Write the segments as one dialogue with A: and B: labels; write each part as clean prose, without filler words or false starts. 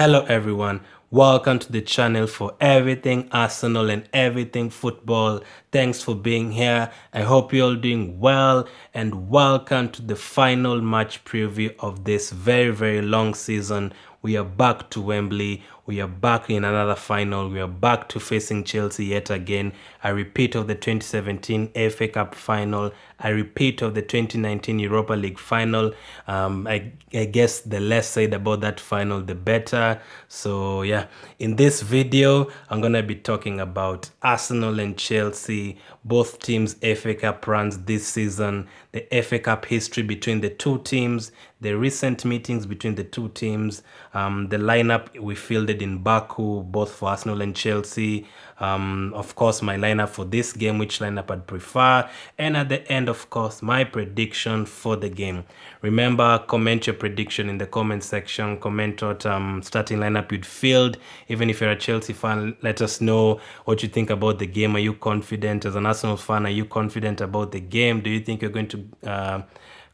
A: Hello everyone, welcome to the channel for everything Arsenal and everything football. Thanks for being here. I hope you're all doing well and welcome to the final match preview of this very long season. We are back to Wembley. We are back in another final. We are back to facing Chelsea yet again. A repeat of the 2017 FA Cup final. A repeat of the 2019 Europa League final. I guess the less said about that final, the better. So yeah, in this video, I'm going to be talking about Arsenal and Chelsea, both teams' FA Cup runs this season, the FA Cup history between the two teams, the recent meetings between the two teams, the lineup we fielded in Baku, both for Arsenal and Chelsea, of course my lineup for this game, which lineup I'd prefer, and at the end, of course, my prediction for the game. Remember, comment your prediction in the comment section, comment what starting lineup you'd field. Even if you're a Chelsea fan, let us know what you think about the game. Are you confident? As an Arsenal fan, are you confident about the game? Do you think you're going to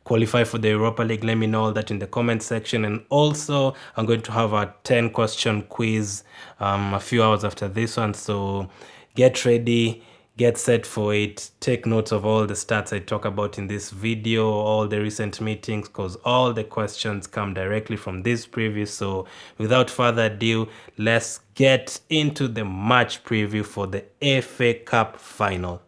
A: qualify for the Europa League? Let me know all that in the comment section. And also, I'm going to have a 10-question quiz a few hours after this one. So get ready, get set for it. Take notes of all the stats I talk about in this video, all the recent meetings, because all the questions come directly from this preview. So without further ado, let's get into the match preview for the FA Cup final.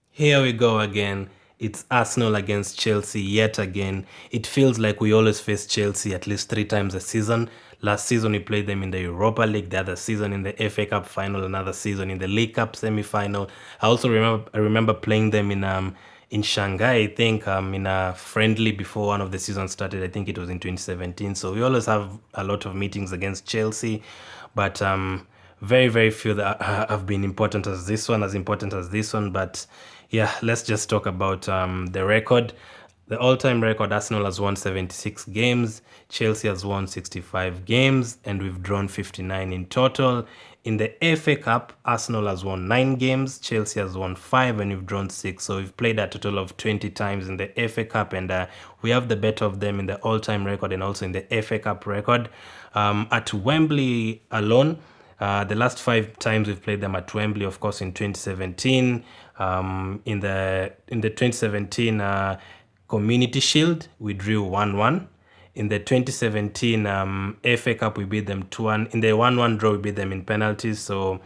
A: Here we go again. It's Arsenal against Chelsea yet again. It feels like we always face Chelsea at least 3 times a season. Last season we played them in the Europa League, the other season in the FA Cup final, another season in the League Cup semi-final. I also remember playing them in Shanghai, I think, in a friendly before one of the seasons started. I think it was in 2017. So we always have a lot of meetings against Chelsea, but very few that have been important as this one. But yeah, let's just talk about the record. The all-time record, Arsenal has won 76 games, Chelsea has won 65 games, and we've drawn 59 in total. In the FA Cup, Arsenal has won 9 games, Chelsea has won 5, and we've drawn 6. So we've played a total of 20 times in the FA Cup, and we have the better of them in the all-time record and also in the FA Cup record. At Wembley alone, the last 5 times we've played them at Wembley, of course, in 2017. In the 2017 Community Shield, we drew 1-1. In the 2017 FA Cup, we beat them 2-1. In the 1-1 draw, we beat them in penalties. So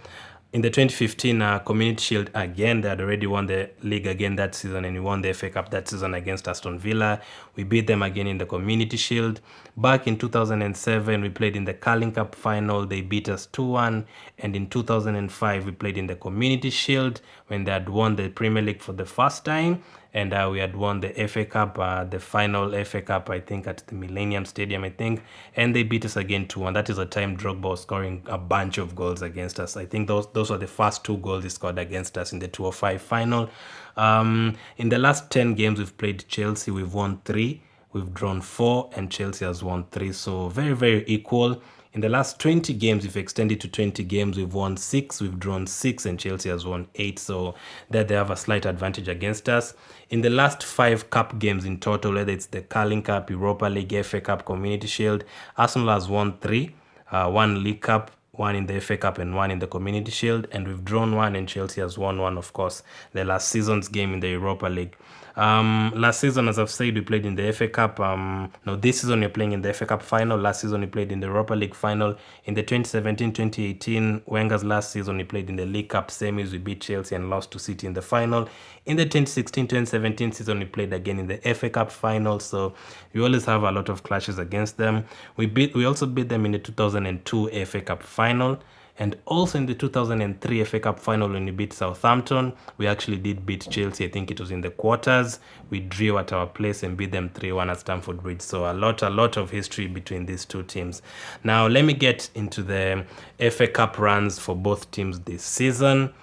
A: in the 2015 Community Shield, again, they had already won the league again that season, and we won the FA Cup that season against Aston Villa. We beat them again in the Community Shield. Back in 2007, we played in the Carling Cup final. They beat us 2-1. And in 2005, we played in the Community Shield when they had won the Premier League for the first time. And we had won the FA Cup, the final FA Cup, I think, at the Millennium Stadium, I think. And they beat us again 2-1. That is a time Drogba was scoring a bunch of goals against us. I think those were the first 2 goals he scored against us in the 2005 final. In the last 10 games we've played Chelsea, we've won 3. We've drawn 4, and Chelsea has won 3. So very equal. In the last 20 games, we've extended to 20 games. We've won 6, we've drawn 6, and Chelsea has won 8. So that they have a slight advantage against us. In the last 5 cup games in total, whether it's the Carling Cup, Europa League, FA Cup, Community Shield, Arsenal has won 3, 1 League Cup, 1 in the FA Cup, and 1 in the Community Shield, and we've drawn 1, and Chelsea has won 1, of course, the last season's game in the Europa League. Last season, as I've said, we played in the FA Cup. No, this season we're playing in the FA Cup final. Last season we played in the Europa League final. In the 2017-2018 Wenger's last season, we played in the League Cup semis. We beat Chelsea and lost to City in the final. In the 2016-2017 season, we played again in the FA Cup final. So we always have a lot of clashes against them. We also beat them in the 2002 FA Cup final. And also in the 2003 FA Cup final, when we beat Southampton, we actually did beat Chelsea. I think it was in the quarters. We drew at our place and beat them 3-1 at Stamford Bridge. So a lot of history between these two teams. Now, let me get into the FA Cup runs for both teams this season.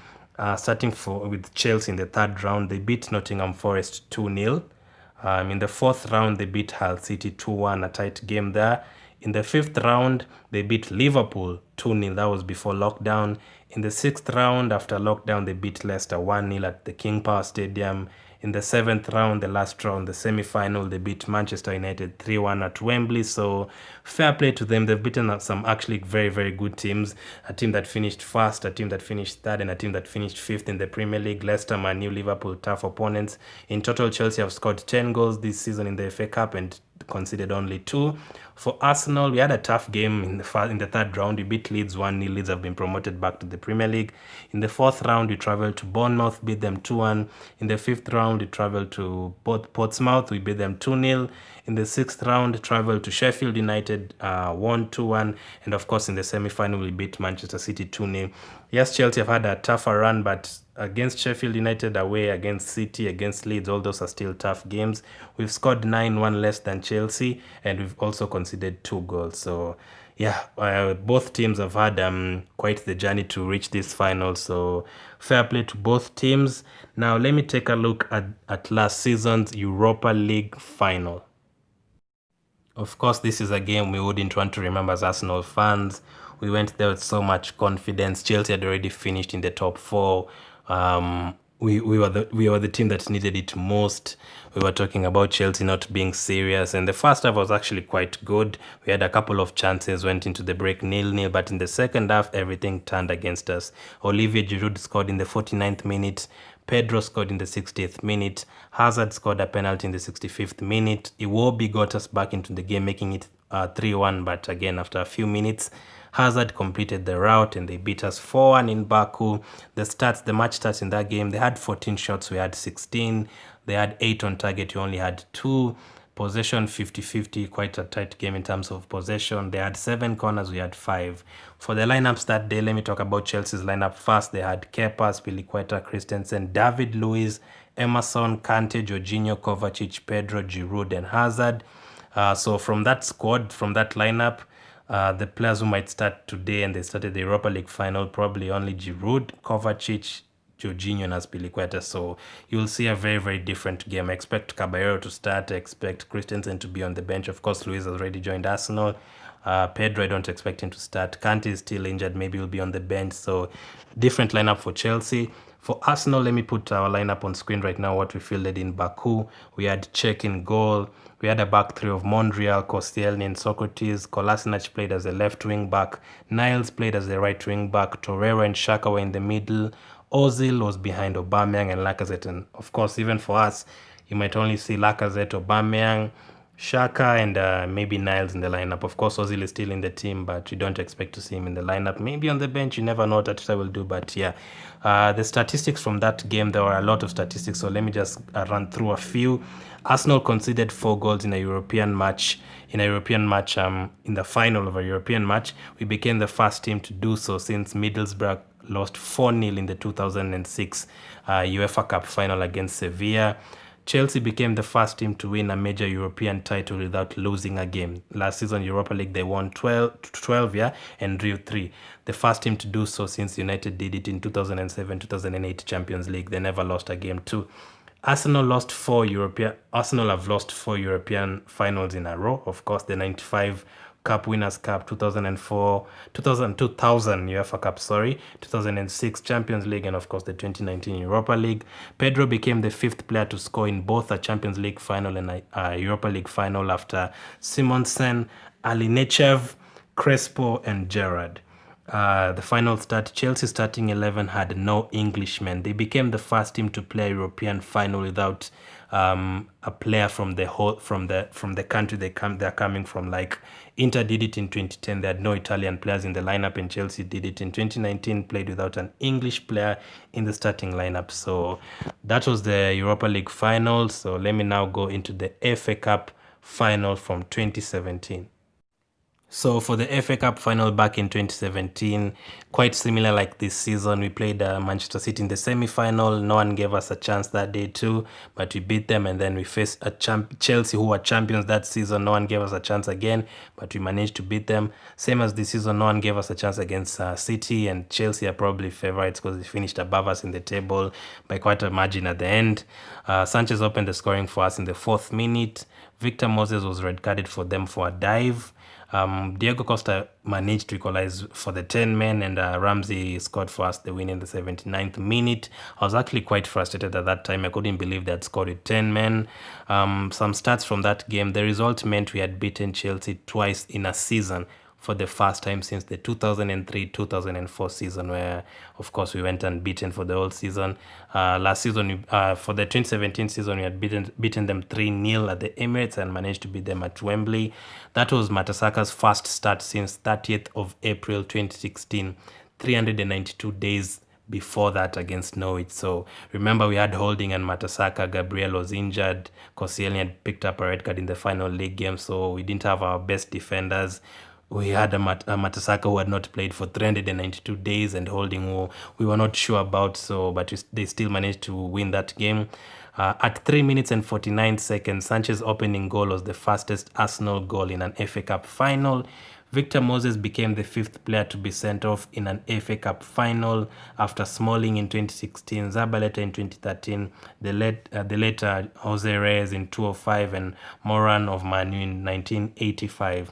A: Starting with Chelsea in the 3rd round, they beat Nottingham Forest 2-0. In the 4th round, they beat Hull City 2-1, a tight game there. In the 5th round, they beat Liverpool 2-0. That was before lockdown. In the 6th round, after lockdown, they beat Leicester 1-0 at the King Power Stadium. In the 7th round, the last round, the semi-final, they beat Manchester United 3-1 at Wembley. So fair play to them. They've beaten up some actually very, very good teams. A team that finished first, a team that finished third, and a team that finished fifth in the Premier League. Leicester, Man U, Liverpool, tough opponents. In total, Chelsea have scored 10 goals this season in the FA Cup and conceded only 2. For Arsenal, we had a tough game in the 3rd round. We beat Leeds 1-0. Leeds have been promoted back to the Premier League. In the 4th round, we travelled to Bournemouth, beat them 2-1. In the 5th round, we travelled to Portsmouth, we beat them 2-0. In the 6th round, travelled to Sheffield United, won 2-1. And of course, in the semi-final, we beat Manchester City 2-0. Yes, Chelsea have had a tougher run, but against Sheffield United away, against City, against Leeds, all those are still tough games. We've scored 9-1 less than Chelsea, and we've also conceded 2 goals. So yeah, both teams have had quite the journey to reach this final. So fair play to both teams. Now let me take a look at last season's Europa League final. Of course, this is a game we wouldn't want to remember as Arsenal fans. We went there with so much confidence. Chelsea had already finished in the top 4. We were the team that needed it most. We were talking about Chelsea not being serious, and the first half was actually quite good. We had a couple of chances, went into the break 0-0, but in the second half, everything turned against us. Olivier Giroud scored in the 49th minute. Pedro scored in the 60th minute. Hazard scored a penalty in the 65th minute. Iwobi got us back into the game, making it 3-1, but again, after a few minutes, Hazard completed the route and they beat us 4-1 in Baku. The match stats in that game, they had 14 shots, we had 16. They had 8 on target, we only had 2. Possession 50-50, quite a tight game in terms of possession. They had 7 corners, we had 5. For the lineups that day, let me talk about Chelsea's lineup first. They had Kepa, Spilicueta, Christensen, David Luiz, Emerson, Kante, Jorginho, Kovacic, Pedro, Giroud, and Hazard. So from that squad, from that lineup, the players who might start today and they started the Europa League final, probably only Giroud, Kovacic, Jorginho, and Spilicueta. So you'll see a very, very different game. I expect Caballero to start. I expect Christensen to be on the bench. Of course, Luiz has already joined Arsenal. Pedro, I don't expect him to start. Kante is still injured. Maybe he'll be on the bench. So different lineup for Chelsea. For Arsenal, let me put our lineup on screen right now, what we fielded in Baku. We had Cech in goal. We had a back three of Monreal, Koscielny, and Socrates. Kolasinac played as a left wing back. Niles played as the right wing back. Torreira and Xhaka were in the middle. Ozil was behind Aubameyang and Lacazette. And of course, even for us, you might only see Lacazette, Aubameyang, Xhaka, and maybe Niles in the lineup. Of course, Ozil is still in the team, but you don't expect to see him in the lineup. Maybe on the bench, you never know what Arteta will do. But yeah, the statistics from that game, there were a lot of statistics. So let me just run through a few. Arsenal conceded 4 goals in a European match. In the final of a European match, we became the first team to do so since Middlesbrough lost 4-0 in the 2006 UEFA Cup final against Sevilla. Chelsea became the first team to win a major European title without losing a game. Last season, Europa League, they won 12 and drew 3. The first team to do so since United did it in 2007-2008 Champions League. They never lost a game too. Arsenal have lost 4 European finals in a row. Of course, the 95 Cup Winners' Cup, 2000 UEFA Cup, 2006 Champions League, and of course the 2019 Europa League. Pedro became the 5th player to score in both a Champions League final and a Europa League final after Simonsen, Alinechev, Crespo, and Gerrard. The final start, Chelsea starting 11 had no Englishmen. They became the first team to play a European final without a player from the country they're coming from. Like Inter did it in 2010, they had no Italian players in the lineup, and Chelsea did it in 2019, played without an English player in the starting lineup. So that was the Europa League final. So let me now go into the FA Cup final from 2017. So for the FA Cup final back in 2017, quite similar like this season, we played Manchester City in the semi-final. No one gave us a chance that day too, but we beat them, and then we faced Chelsea, who were champions that season. No one gave us a chance again, but we managed to beat them. Same as this season, no one gave us a chance against City, and Chelsea are probably favorites because they finished above us in the table by quite a margin at the end. Sanchez opened the scoring for us in the 4th minute. Victor Moses was red carded for them for a dive. Diego Costa managed to equalize for the 10 men, and Ramsey scored for us the win in the 79th minute. I was actually quite frustrated at that time. I couldn't believe they had scored with 10 men. Some stats from that game: the result meant we had beaten Chelsea twice in a season for the first time since the 2003-2004 season, where of course we went unbeaten for the whole season. Last season, for the 2017 season, we had beaten them 3-0 at the Emirates and managed to beat them at Wembley. That was Mertesack's first start since 30th of April 2016, 392 days before that against Norwich. So remember, we had Holding and Mertesacker. Gabriel was injured. Koscielny had picked up a red card in the final league game, so we didn't have our best defenders. We had a Mertesacker who had not played for 392 days, and Holding who we were not sure about, but they still managed to win that game. At 3 minutes and 49 seconds, Sanchez's opening goal was the fastest Arsenal goal in an FA Cup final. Victor Moses became the 5th player to be sent off in an FA Cup final after Smalling in 2016, Zabaleta in 2013, the later Jose Reyes in 2005, and Moran of Manu in 1985.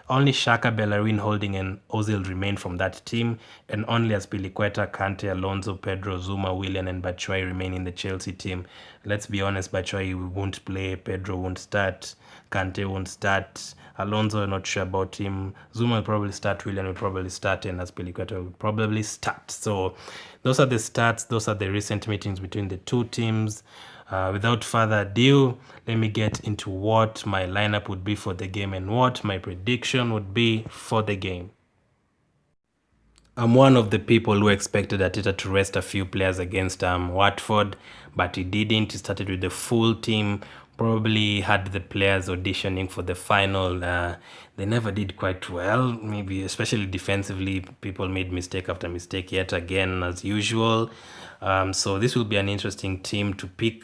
A: Only Xhaka, Bellerin, Holding, and Ozil remained from that team, and only Azpilicueta, Kante, Alonso, Pedro, Zuma, Willian, and Batshuayi remain in the Chelsea team. Let's be honest, Batshuayi won't play, Pedro won't start, Kante won't start, Alonso, not sure about him, Zuma will probably start, Willian will probably start, and Azpilicueta will probably start. So those are the stats, those are the recent meetings between the two teams. Without further ado, let me get into what my lineup would be for the game and what my prediction would be for the game. I'm one of the people who expected Arteta to rest a few players against Watford, but he didn't. He started with the full team, probably had the players auditioning for the final. They never did quite well, maybe especially defensively. People made mistake after mistake yet again, as usual. So this will be an interesting team to pick.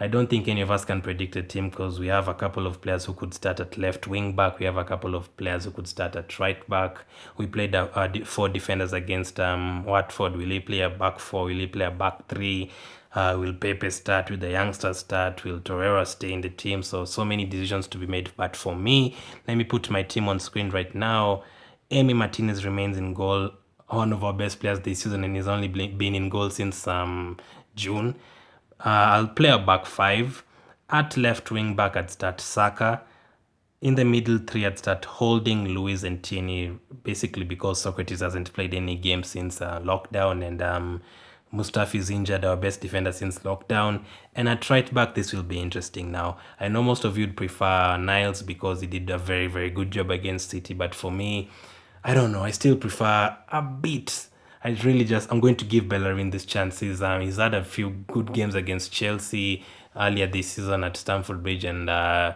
A: I don't think any of us can predict a team because we have a couple of players who could start at left wing back. We have a couple of players who could start at right back. We played 4 defenders against Watford. Will he play a back 4? Will he play a back 3? Will Pepe start? Will the youngsters start? Will Torreira stay in the team? So many decisions to be made. But for me, let me put my team on screen right now. Emi Martinez remains in goal, one of our best players this season, and he's only been in goal since June. I'll play a back 5. At left wing back, I'd start Saka. In the middle 3, I'd start Holding, Luiz, and Tierney, basically because Socrates hasn't played any games since lockdown, and Mustafi's injured, our best defender since lockdown. And at right back, this will be interesting now. I know most of you'd prefer Niles because he did a very, very good job against City, but for me, I don't know. I still prefer a bit. I'm going to give Bellerin this chance. He's had a few good games against Chelsea earlier this season at Stamford Bridge, and a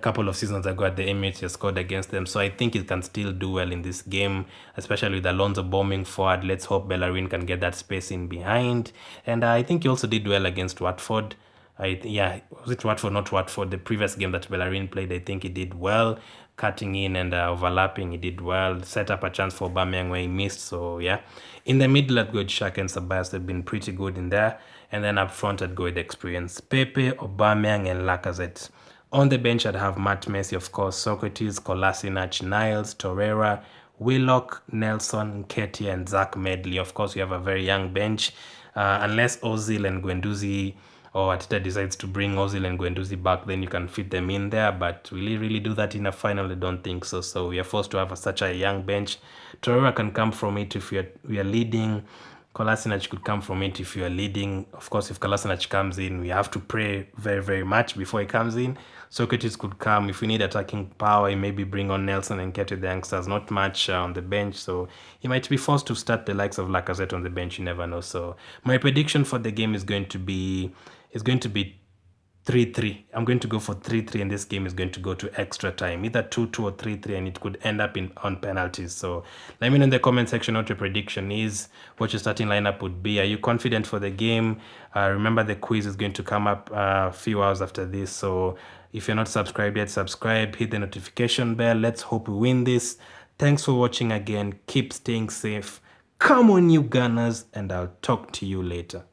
A: couple of seasons ago at the Emirates he scored against them. So I think he can still do well in this game, especially with Alonso bombing forward. Let's hope Bellerin can get that space in behind. And I think he also did well against Watford. Was it Watford, not Watford? The previous game that Bellerin played, I think he did well. Cutting in and overlapping, he did well. Set up a chance for Aubameyang where he missed. So yeah, in the middle I'd go with Xhaka and Ceballos. They've been pretty good in there. And then up front I'd go with experience: Pepe, Aubameyang, and Lacazette. On the bench I'd have Matt Messi, of course, Socrates, Kolasinac, Niles, Torreira, Willock, Nelson, Nketiah, and Zach Medley. Of course, we have a very young bench, unless Ozil and Guendouzi, or Arteta decides to bring Ozil and Guendouzi back, then you can fit them in there. But will he really do that in a final? I don't think so. So we are forced to have such a young bench. Torreira can come from it if we are leading. Kolasinac could come from it if you are leading. Of course, if Kolasinac comes in, we have to pray very, very much before he comes in. Socrates could come. If we need attacking power, he maybe bring on Nelson and get the youngsters. Not much on the bench, so he might be forced to start the likes of Lacazette on the bench. You never know. So my prediction for the game is going to be 3-3. I'm going to go for 3-3, and this game is going to go to extra time, either 2-2 or 3-3, and it could end up on penalties. So let me know in the comment section what your prediction is, what your starting lineup would be. Are you confident for the game? Remember, the quiz is going to come up a few hours after this. So if you're not subscribed yet, subscribe, hit the notification bell. Let's hope we win this. Thanks for watching again. Keep staying safe. Come on, you Gunners, and I'll talk to you later.